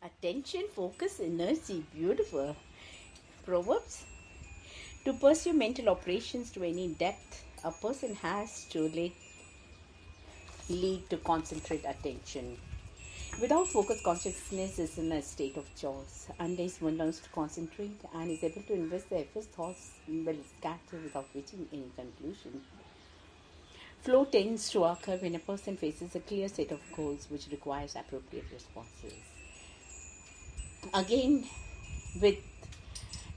Attention, focus, energy. Beautiful. Proverbs. To pursue mental operations to any depth, a person has to lead to concentrate attention. Without focus, consciousness is in a state of chaos. Unless one learns to concentrate and is able to invest the efforts, thoughts will scatter without reaching any conclusion. Flow tends to occur when a person faces a clear set of goals which requires appropriate responses. Again, with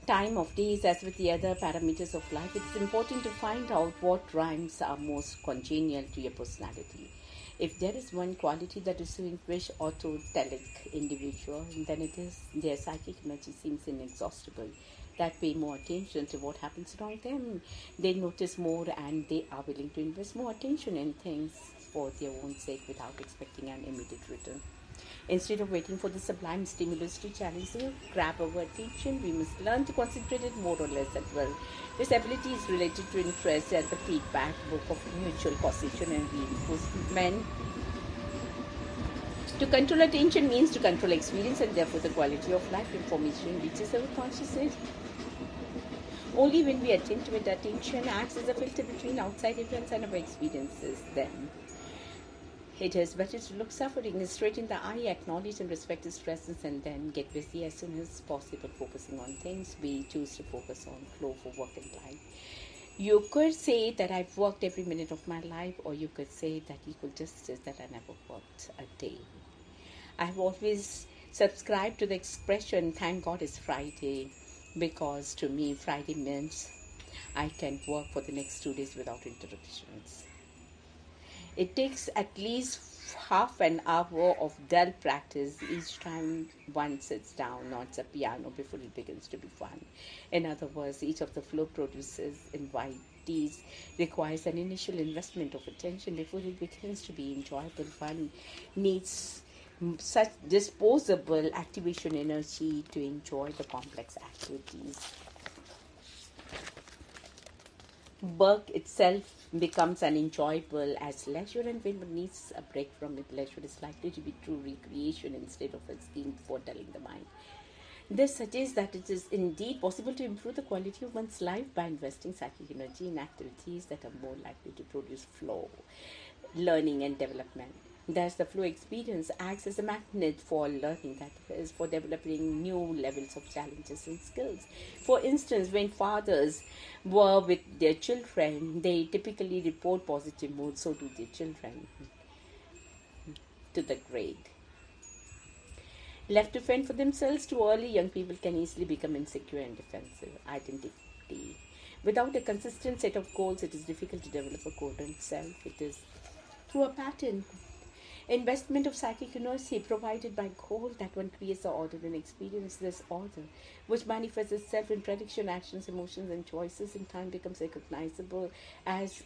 time of days, as with the other parameters of life, it's important to find out what rhymes are most congenial to your personality. If there is one quality that distinguishes autotelic individual, then it is their psychic energy seems inexhaustible. That pay more attention to what happens around them. They notice more and they are willing to invest more attention in things for their own sake without expecting an immediate return. Instead of waiting for the sublime stimulus to challenge or grab our attention, we must learn to concentrate it more or less at will. This ability is related to interest at the feedback book of mutual causation and reinforcement. To control attention means to control experience and therefore the quality of life. Information reaches our consciousness only when we attend to it. Attention acts as a filter between outside events and our experiences. Then it is better to look suffering straight in the eye, acknowledge and respect its presence, and then get busy as soon as possible focusing on things we choose to focus on. Flow for work and life. You could say that I've worked every minute of my life, or you could say that equal justice that I never worked a day. I've always subscribed to the expression, thank God it's Friday, because to me, Friday means I can work for the next 2 days without interruptions. It takes at least half an hour of dull practice each time one sits down on the piano before it begins to be fun. In other words, each of the flow producers invitees requires an initial investment of attention before it begins to be enjoyable. One needs such disposable activation energy to enjoy the complex activities. Work itself becomes unenjoyable as leisure, and when one needs a break from it, leisure is likely to be true recreation instead of a scheme for dulling the mind. This suggests that it is indeed possible to improve the quality of one's life by investing psychic energy in activities that are more likely to produce flow, learning, and development. Thus, the flow experience acts as a magnet for learning, that is, for developing new levels of challenges and skills. For instance, when fathers were with their children, they typically report positive mood, so do their children to the grade. Left to fend for themselves too early, young people can easily become insecure and defensive. Identity. Without a consistent set of goals, it is difficult to develop a coherent self. It is through a pattern investment of psychic energy provided by goal that one creates the order and experience this order, which manifests itself in prediction, actions, emotions, and choices. In time becomes recognizable as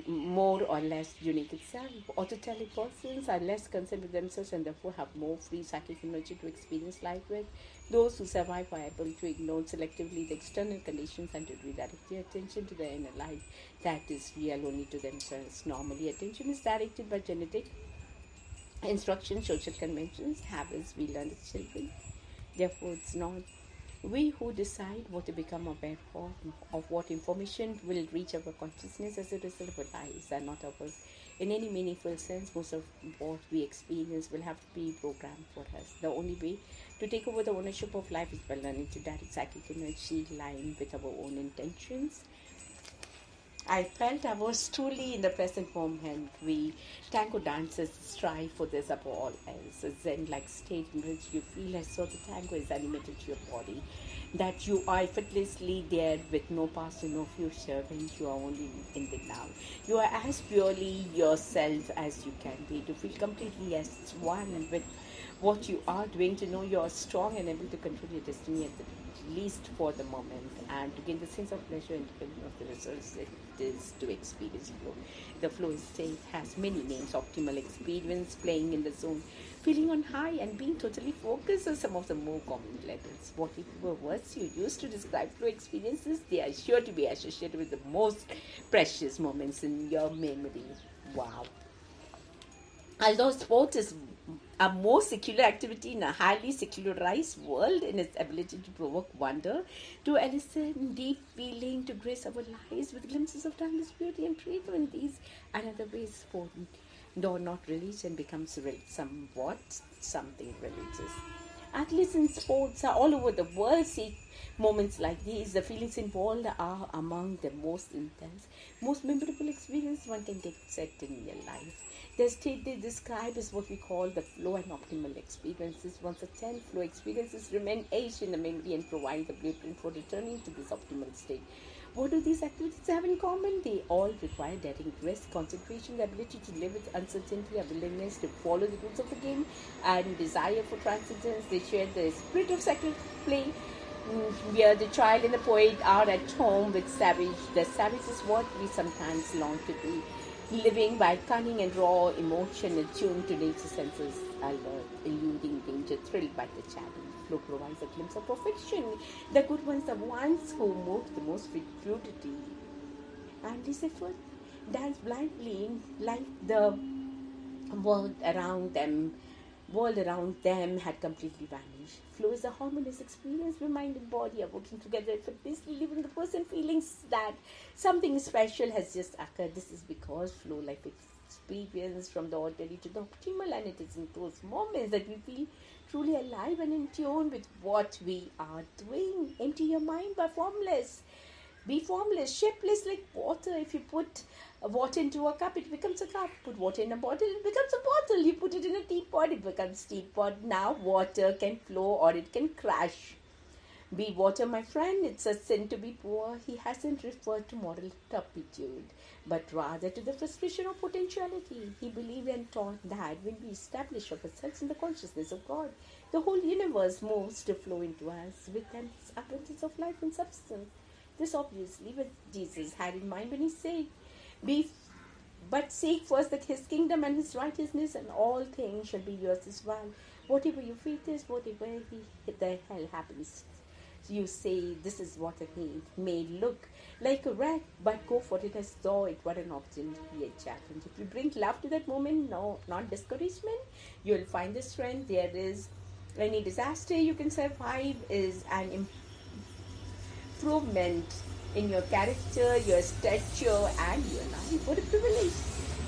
more or less unique itself. Autotelic persons are less concerned with themselves and therefore have more free psychic energy to experience life with. Those who survive are able to ignore selectively the external conditions and to redirect their attention to the inner life that is real only to themselves. Normally, attention is directed by genetic instructions, social conventions, habits we learn as children. Therefore, it's not we who decide what to become aware of what information will reach our consciousness as a result of our lives are not ours. In any meaningful sense, most of what we experience will have to be programmed for us. The only way to take over the ownership of life is by learning to direct psychic energy line with our own intentions. I felt I was truly in the present moment. We tango dancers strive for this above all else. A zen-like state in which you feel as though the tango is animated to your body, that you are effortlessly there with no past and no future when you are only in the now. You are as purely yourself as you can be, to feel completely as one with what you are doing, to know you are strong and able to control your destiny at the least for the moment, and to gain the sense of pleasure independent of the results it is to experience flow. The flow state has many names: optimal experience, playing in the zone, feeling on high, and being totally focused are some of the more common letters. Whatever words you use to describe flow experiences, they are sure to be associated with the most precious moments in your memory. Wow. Although sport is a more secular activity in a highly secularized world in its ability to provoke wonder, to elicit deep feeling, to grace our lives with glimpses of timeless beauty and freedom in these and other ways. For though not religion becomes somewhat something religious. Athletes in sports are all over the world seek moments like these. The feelings involved are among the most intense, most memorable experiences one can get set in your life. The state they describe is what we call the flow and optimal experiences. Once attend, flow experiences remain etched in the memory and provide the blueprint for returning to this optimal state. What do these activities have in common? They all require daring risk, concentration, the ability to live with uncertainty, a willingness to follow the rules of the game, and desire for transcendence. They share the spirit of sacred play, where the child and the poet are at home with savage. The savage is what we sometimes long to be, living by cunning and raw emotion, attuned to nature's senses, alert, eluding danger, thrilled by the challenge. Flow provides a glimpse of perfection. The good ones are ones who move the most with fluidity and this effort dance blindly like the world around them had completely vanished. Flow is a harmonious experience where mind and body are working together effortlessly, leaving the person feeling that something special has just occurred. This is because flow life experience from the ordinary to the optimal, and it is in those moments that we feel truly alive and in tune with what we are doing. Empty your mind by formless. Be formless, shapeless like water. If you put water into a cup, it becomes a cup. Put water in a bottle, it becomes a bottle. You put it in a teapot, it becomes teapot. Now water can flow or it can crash. Be water, my friend. It's a sin to be poor. He hasn't referred to moral turpitude, but rather to the frustration of potentiality. He believed and taught that when we establish ourselves in the consciousness of God, the whole universe moves to flow into us with an abundance of life and substance. This obviously what Jesus had in mind when he said, "Be but seek first his kingdom and his righteousness, and all things shall be yours as well." Whatever your faith is, whatever the hell happens, you say, "This is what I need." May look like a wreck, but go for it as though it were an opportunity, a challenge. If you bring love to that moment, no, not discouragement, you'll find the strength. There is any disaster you can survive is an improvement in your character, your stature, and your life. What a privilege!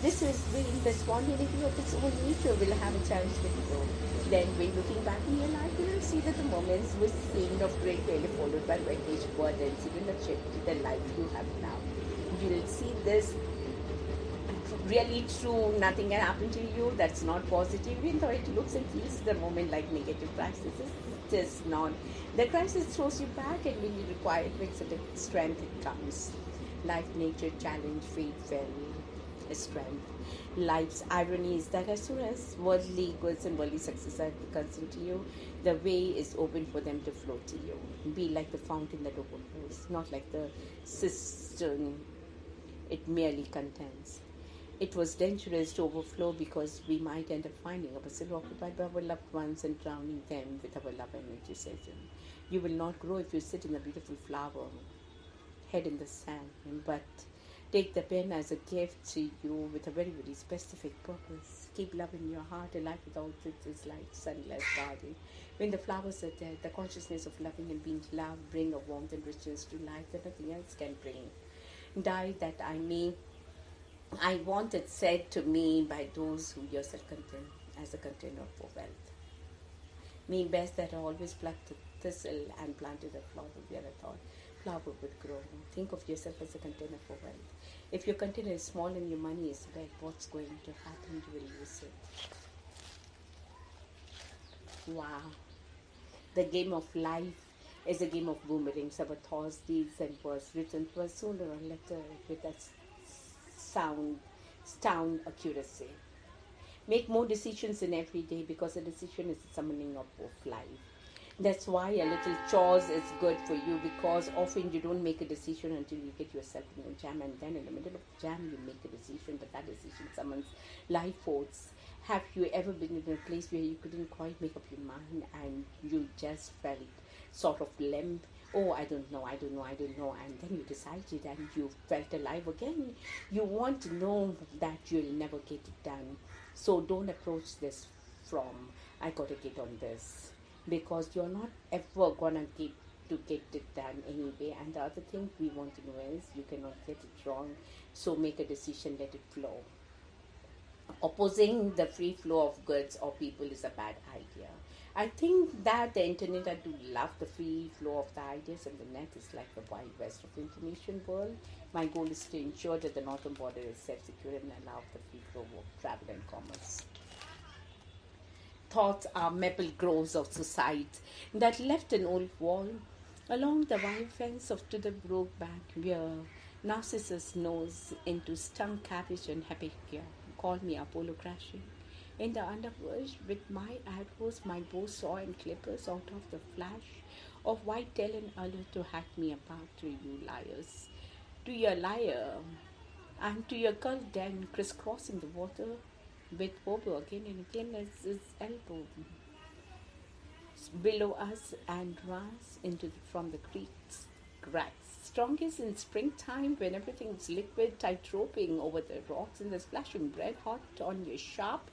This is when the spontaneity of its own nature will have a chance to grow. Then, when looking back in your life, you will see that the moments were seen of great failure followed by wreckage, burdens, even a shift to the life you have now. You will see this really true. Nothing can happen to you that's not positive, even though it looks and feels the moment like negative crisis. It's just not. The crisis throws you back, and when you require it with certain strength, it comes. Life, nature, challenge, faith, fail, strength. Life's irony is that as soon as worldly goods and worldly success are concerned to you, the way is open for them to flow to you. Be like the fountain that overflows, not like the cistern it merely contains. It was dangerous to overflow because we might end up finding ourselves occupied by our loved ones and drowning them with our love and enthusiasm. You will not grow if you sit in a beautiful flower, head in the sand, but take the pen as a gift to you with a very, very specific purpose. Keep love in your heart. A life without it is like sunless garden. When the flowers are dead, the consciousness of loving and being loved bring a warmth and richness to life that nothing else can bring. Die that I want it said to me by those who yourself contain as a container for wealth. Me best that I always plucked the thistle and planted a flower where I thought flower would grow. Think of yourself as a container for wealth. If your container is small and your money is big, what's going to happen? You will lose it. Wow. The game of life is a game of boomerangs. Our thoughts, deeds, and words written to us sooner or later with that sound accuracy. Make more decisions in every day because a decision is the summoning up of life. That's why a little chores is good for you, because often you don't make a decision until you get yourself in a jam, and then in the middle of the jam you make a decision, but that decision summons life force. Have you ever been in a place where you couldn't quite make up your mind and you just felt sort of limp? Oh, I don't know, and then you decided and you felt alive again. You want to know that you'll never get it done. So don't approach this from I gotta get on this, because you're not ever gonna get it done anyway. And the other thing we want to know is you cannot get it wrong, so make a decision, let it flow. Opposing the free flow of goods or people is a bad idea. I think that the internet, I do love the free flow of the ideas, and the net is like the wild west of the information world. My goal is to ensure that the northern border is safe, secure, and allow the free flow of travel and commerce. Thoughts are maple groves of society that left an old wall along the wire fence of to the brook bank, where Narcissus nose into stung cabbage and happy call me Apollo crashing. In the underbrush with my arrows, my bow, saw, and clippers out of the flash of white tail and alert to hack me apart to you liars. To your liar and to your cult den crisscrossing the water with Bobo again and again as his elbow below us and rise from the creek's cracks. Strongest in springtime when everything's liquid, tight-roping over the rocks and the splashing red hot on your sharp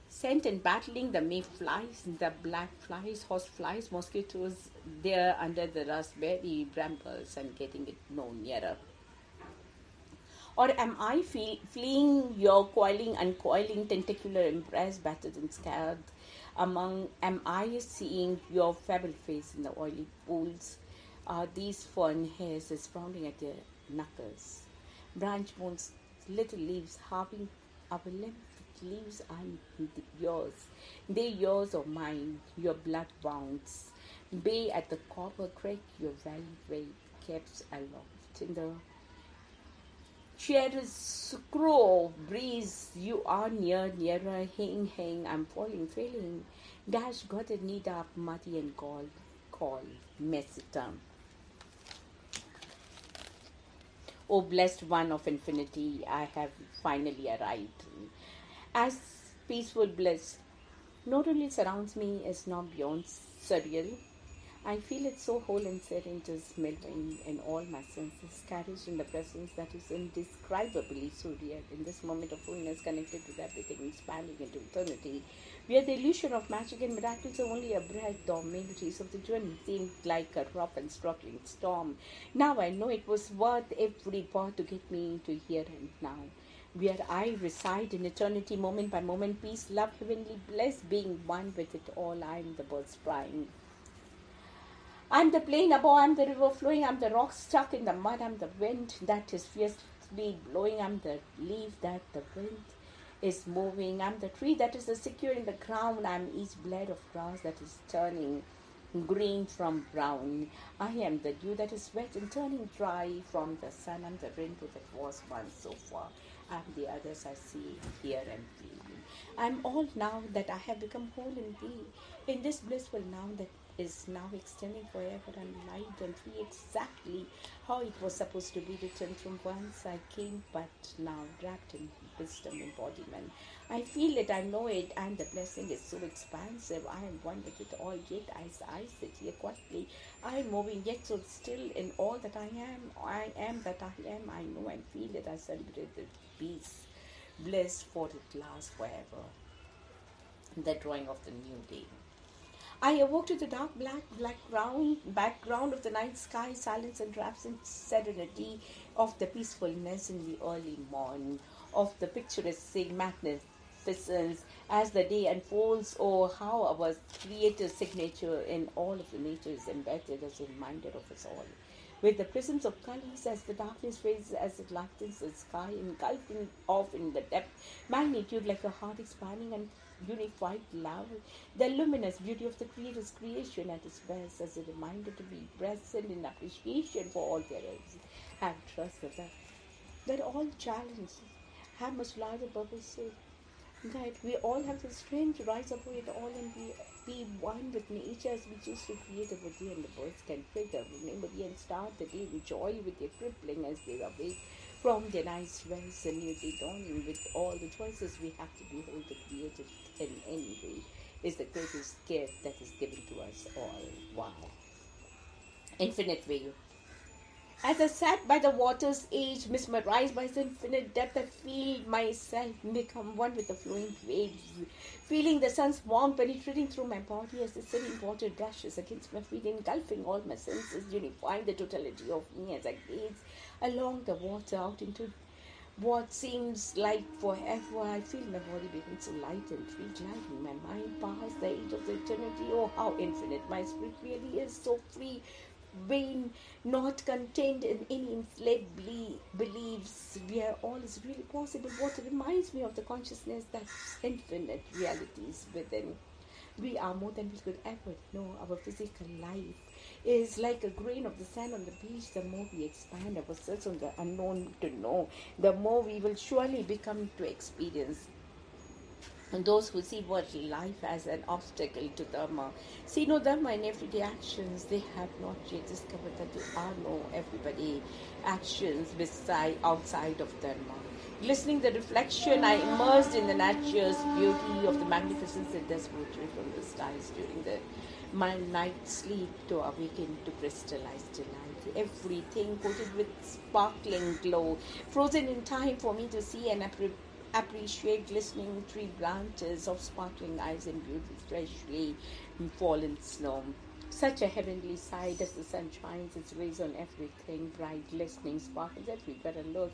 scent and battling the mayflies, the black flies, horse flies, mosquitoes there under the raspberry brambles and getting it no nearer. Or am I fleeing your coiling, uncoiling, tentacular embrace, battered and scared? Am I seeing your fable face in the oily pools? Are these fern hairs sprouting at your knuckles? Branch bones, little leaves, harving our lymph leaves are yours. They yours or mine, your blood wounds. Bay at the copper creek, your valley keeps aloft in the chiaroscuro breeze. You are nearer, hang, I'm falling, failing. Dash got a need up, muddy and call, mess it down. O blessed one of infinity, I have finally arrived. As peaceful bliss not only surrounds me, is now beyond surreal. I feel it so whole and serene, just melting in all my senses, carried in the presence that is indescribably surreal. In this moment of fullness, connected with everything, expanding into eternity, where the illusion of magic and miracles are only a breath, or melodies of the journey seemed like a rough and struggling storm. Now I know it was worth every part to get me into here and now, where I reside in eternity, moment by moment, peace, love, heavenly bliss, being one with it all. I am the birds flying. I'm the plain above, I'm the river flowing, I'm the rock stuck in the mud, I'm the wind that is fiercely blowing, I'm the leaf that the wind is moving, I'm the tree that is secure in the ground, I'm each blade of grass that is turning green from brown. I am the dew that is wet and turning dry from the sun, I'm the rainbow that was once so far, I'm the others I see, hear and feel. I'm all now that I have become whole in thee, in this blissful now that is now extending forever and light and free, exactly how it was supposed to be written from whence I came, but now wrapped in wisdom embodiment. I feel it, I know it, and the blessing is so expansive. I am one with it all, yet as I sit here quietly, I am moving yet so still in all that I am that I am, I know and feel it. I celebrate the peace, bliss, for it lasts forever. The drawing of the new day. I awoke to the dark background of the night sky, silence and absent serenity of the peacefulness in the early morn, of the picturesque magnificence as the day unfolds. Oh, how our Creator's signature in all of the nature is embedded as a reminder of us all. With the prisms of colors as the darkness fades, as it lightens the sky, engulfing off in the depth, magnitude like a heart expanding and unified love, the luminous beauty of the Creator's creation at its best, as a reminder to be present in appreciation for all there is. Have trust that all challenges have much larger purposes, that we all have the strength to rise above it all and be one with nature as we choose to create a day, and the birds can flitter, remember and start the day in joy with their crippling as they awake from their night's rest, and new day dawning with all the choices we have to behold the Creator in any way is the greatest gift that is given to us all. Wow. Infinite value. As I sat by the water's edge, mesmerized by its infinite depth, I feel myself become one with the flowing waves, feeling the sun's warmth penetrating through my body as the serene water dashes against my feet, engulfing all my senses, unifying the totality of me as I gaze along the water out into what seems like forever. I feel my body become so light and free, gliding my mind past the age of eternity. Oh, how infinite my spirit really is, so free, vain, not contained in any enslaved beliefs, where all is really possible. What reminds me of the consciousness that's infinite realities within. We are more than we could ever know. Our physical life is like a grain of the sand on the beach. The more we expand ourselves on the unknown to know, the more we will surely become to experience. And those who see what life as an obstacle to Dharma see no Dharma in everyday actions. They have not yet discovered that there are no everybody actions beside outside of Dharma. Listening the reflection, I immersed in the nature's beauty of the magnificence that does water from the skies during the my night sleep to awaken to crystallized delight. Everything coated with sparkling glow, frozen in time for me to see and appreciate glistening tree branches of sparkling eyes and beautiful freshly fallen snow. Such a heavenly sight as the sun shines its rays on everything, bright, glistening, sparkles everywhere I look.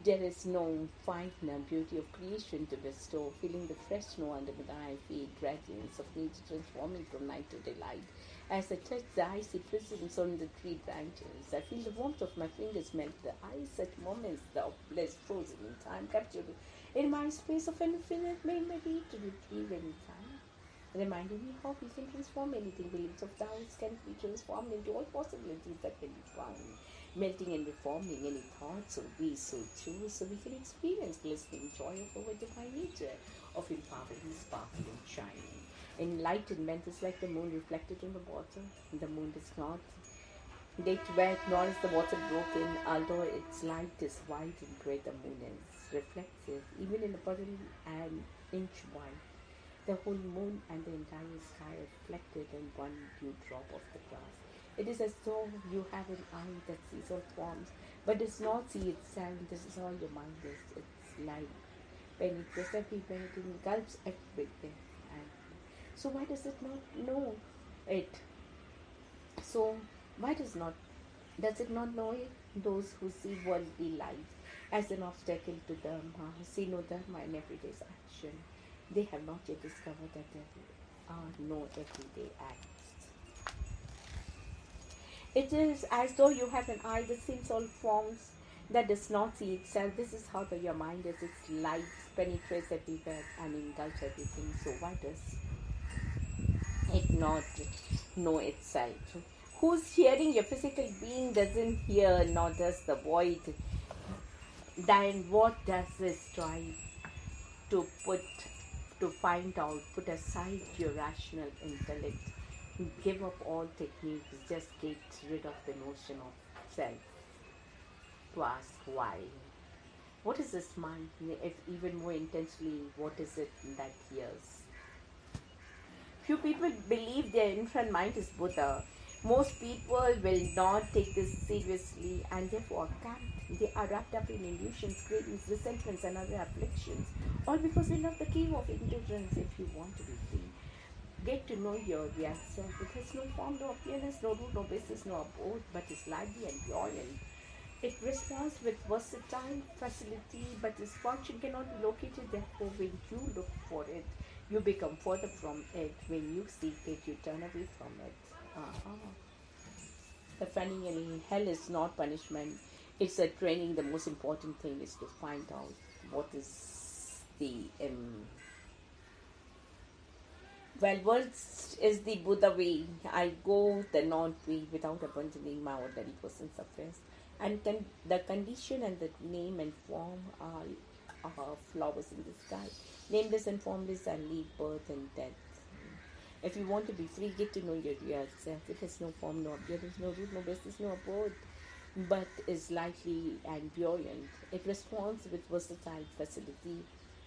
There is no finer beauty of creation to bestow, feeling the fresh snow under my feet, radiance of nature transforming from night to daylight. As I touch the icy prisms on the tree branches, I feel the warmth of my fingers melt the ice at moments of bliss frozen in time, captured in my space of infinite memory to retrieve any time. Reminding me how we can transform anything. Beliefs of doubts can be transformed into all possibilities that can be found, melting and reforming any thoughts or we so choose, so we can experience glistening joy of our divine nature, of empowering, sparkling, shining. Enlightenment is like the moon reflected in the water. The moon does not get wet, nor is the water broken, although its light is white and gray. The moon is reflective, even in a puddle an inch wide. The whole moon and the entire sky are reflected in one dewdrop of the grass. It is as though you have an eye that sees all forms, but does not see itself. This is all your mind is. It's light penetrates everywhere, it engulfs everything. And so why does it not know it? So why does it not know it? Those who see worldly life as an obstacle to Dharma, see no Dharma in everyday's action. They have not yet discovered that there are no everyday acts. It is as though you have an eye that sees all forms, that does not see itself. This is how your mind is. Its light penetrates everywhere and engulfs everything. So why does it not know itself? Who's hearing your physical being doesn't hear, nor does the void. Then what does this strive to find out? Put aside your rational intellect. Give up all techniques. Just get rid of the notion of self. To ask why. What is this mind? If even more intensely, what is it that hears? Few people believe their infant mind is Buddha. Most people will not take this seriously and therefore can't. They are wrapped up in illusions, cravings, resentments, and other afflictions, all because they love the game of indifference. If you want to be free, get to know your real self. It has no form, no appearance, no root, no basis, no abode, but is lively and buoyant. It responds with versatile facility, but its function cannot be located. Therefore, when you look for it, you become further from it. When you seek it, you turn away from it. The funny in hell is not punishment, it's a training. The most important thing is to find out what is the words is the Buddha way. I go the not way without abandoning my ordinary person's affairs. And the condition and the name and form are flowers in the sky. Nameless and formless are leave, birth, and death. If you want to be free, get to know your real self. It has no form, no appearance, no root, no basis, no abode, but is lively and buoyant. It responds with versatile facility,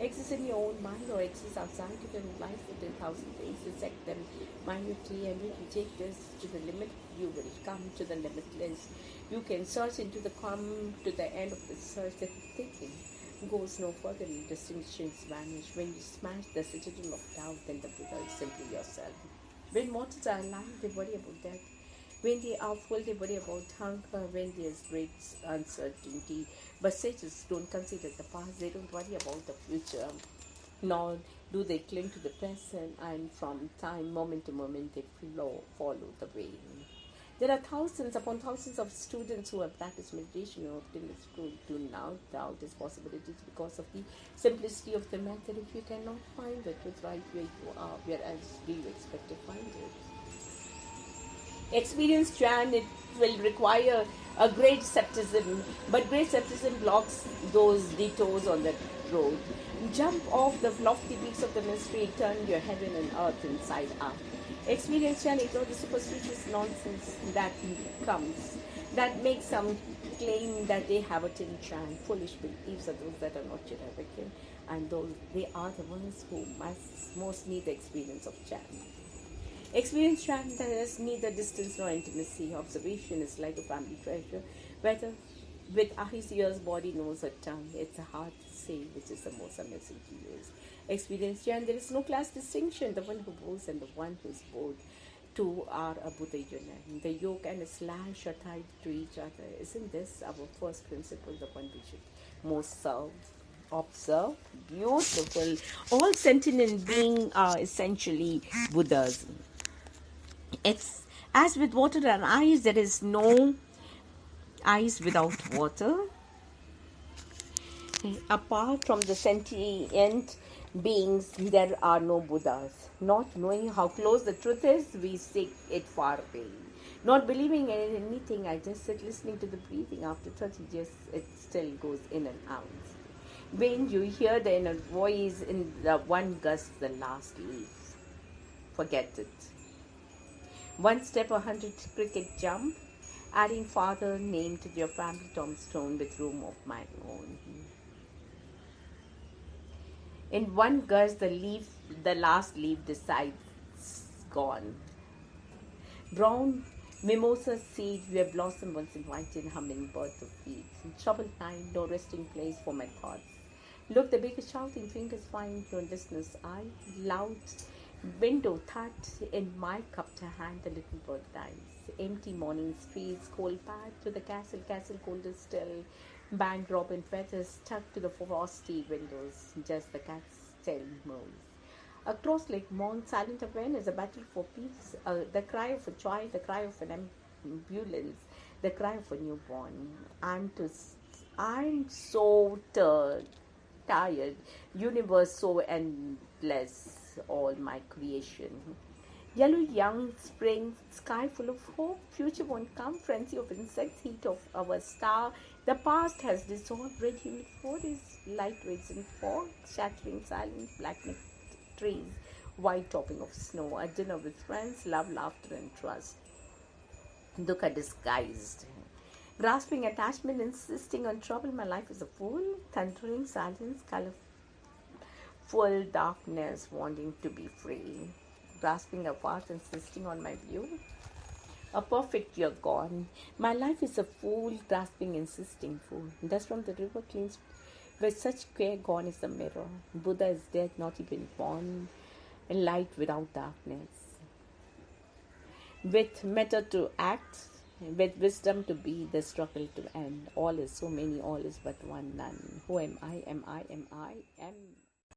Exist in your own mind or exist outside of your life within 1,000 days. Dissect them minutely, and when you take this to the limit, you will come to the limitless. You can search into the come to the end of the search. The thinking goes no further, and distinctions vanish. When you smash the citadel of doubt, then the Buddha is simply yourself. When mortals are alive, they worry about death. When they are full, they worry about hunger. When there's great uncertainty, but sages don't consider the past. They don't worry about the future, nor do they cling to the present. And from time, moment to moment, they follow the way. There are thousands upon thousands of students who have practiced meditation or obtained this truth. Do not doubt its possibilities because of the simplicity of the method. If you cannot find the truth right where you are, where else do you expect to find it? Experience Chan, it will require a great skepticism, but great skepticism blocks those detours on the road. Jump off the lofty peaks of the mystery, turn your heaven and earth inside out. Experience Chan, ignore the superstitious nonsense that comes, that makes some claim that they have attained Chan. Foolish beliefs are those that are not yet awakened, and those they are the ones who must most need the experience of Chan. Experience Chan, there is neither distance nor intimacy. Observation is like a family treasure, whether with eyes, ears, body, nose, or tongue. It's hard to say which is the most amazing to use. Experience Chan, there is no class distinction. The one who bows and the one who is bowed. Two are a Buddha union. The yoke and a slash are tied to each other. Isn't this our first principle, the one we should most serve? Observe, beautiful. All sentient beings are essentially Buddhas. It's as with water and ice, there is no ice without water. Apart from the sentient beings, there are no Buddhas. Not knowing how close the truth is, we seek it far away. Not believing in anything, I just sit listening to the breathing. After 30 years, it still goes in and out. When you hear the inner voice in the one gust, the last leaf, forget it. One step, 100 cricket jump, adding father name to your family tombstone with room of my own. In one gust, the last leaf decides gone. Brown mimosa seed where blossom once invited hummingbird to feed. In troubled night, no resting place for my thoughts. Look, the baker's shouting, fingers find your listener's eye. Loud window thud in my cupped hand, the little bird dies. Empty morning streets, cold path to the castle colder still. Band robin feathers stuck to the frosty windows, just the cat's tail moves. Across Lake Mount, silent awareness, a battle for peace, the cry of a child, the cry of an ambulance, the cry of a newborn. I'm so tired, universe so endless, all my creation. Yellow young spring, sky full of hope, future won't come, frenzy of insects, heat of our star. The past has dissolved, red humid forests, light waves in fog, shattering silence, black trees, white topping of snow, a dinner with friends, love, laughter, and trust. Dukkha disguised. Grasping attachment, insisting on trouble, my life is a fool, thundering silence, colorful darkness, wanting to be free. Grasping a path, insisting on my view. A perfect year gone. My life is a fool, grasping, insisting fool. Dust from the river cleans with such care gone is the mirror. Buddha is dead, not even born. Light without darkness. With metta to act, with wisdom to be, the struggle to end. All is so many, all is but one, none. Who am I? Am I? Am I? Am